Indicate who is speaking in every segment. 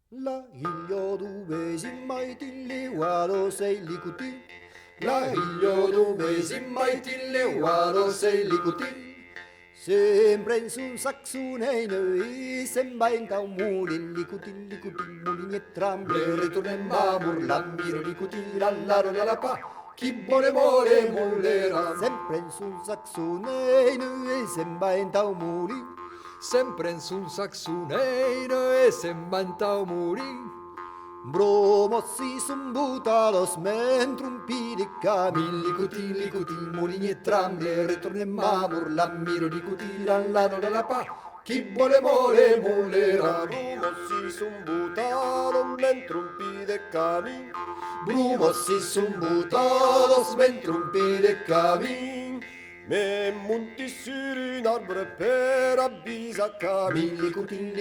Speaker 1: La higlio dove si mai ti guado sei licuti. La higlio dove si mai ti guado sei licuti. Sempre in sul saxone noi sembra in ca un mulin licuti mulin e tramble ritornemmo burlambiro licuti la pa. Chi vuole mollera. Sempre in sul saxone noi sembra in ca un mulin.
Speaker 2: Sempre in sul saxoneino e se mantau muri.
Speaker 1: Bromossi son butalos mentre un pidicca licuti mulini e tramble ritornemmo a burlambiro licuti la pa. Chi vuole mollera.
Speaker 3: Brumossi son butalos mentre un pidicca
Speaker 1: Brumossi son butalos mentre un pidicca
Speaker 3: me monti su un arbore per avvisare
Speaker 1: licuti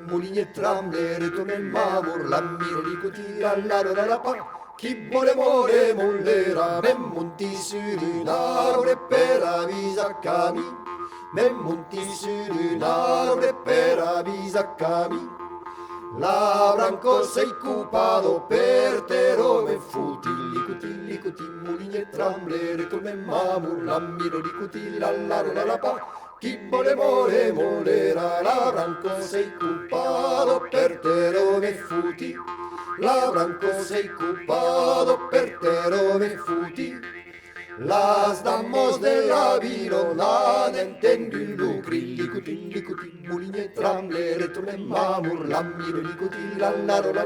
Speaker 1: mulini e tramble ritornemmo a burlambiro licuti la pa. Chi vuole mollera. Me monti su un arbore per avvisare me monti su un arbore per avvisare. La branco sei cupado per te dove futi licuti mulini e tramble ritornemmo a burlambiro licuti la pa. Chi vuole mollera. La branco sei cupado per te dove futi. La branco sei cupado per te dove futi. Las damos de la virona entendi lucri licuti mulini e tramble ritornemmo a burlambiro licuti la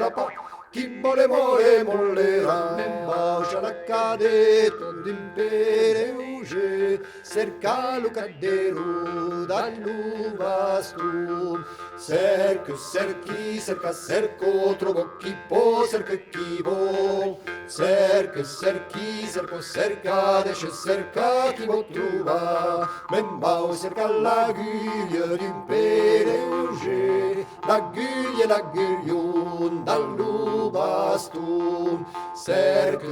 Speaker 1: pa. Chi vuole mollera. Me bacia la cadetto d'impere uge cerca lo cadero dall'uvastu. Cerco, trovo chi può, chi vuol. Cerca, desce cerca chi vuol trova. Membao cerca la guglia d'impere uge, la guglia dall'uvastu. Cerco,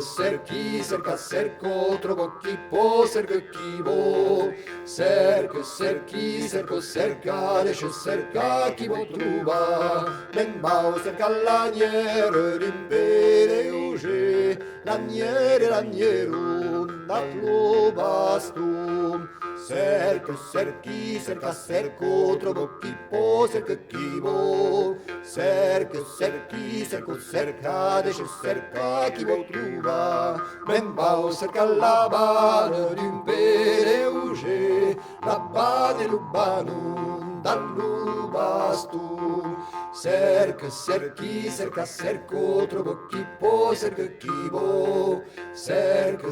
Speaker 1: trovo chi può, chi vuol. Cerca, desce cerca chi vuol trova. Membao cerca l'agnero d'impere uge, l'agnero dall'uvastu. Cerco, trovo chi può, chi vuol. Cerca, desce cerca chi vuol trova. Membao cerca la bana d'impere uge, la bana lubano dall'uvastu. Cerco, trovo chi può, chi vuol. Cerca,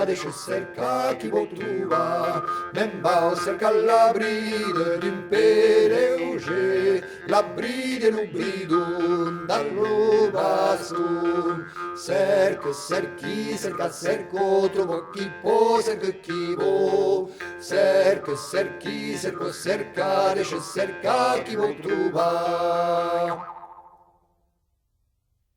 Speaker 1: desce cerca chi vuol trova. Membao cerca la bride d'impere uge, la bride lubrido dall'uvastu. Cerco, trovo chi può, chi vuol. Cerca, desce cerca chi vuol trova.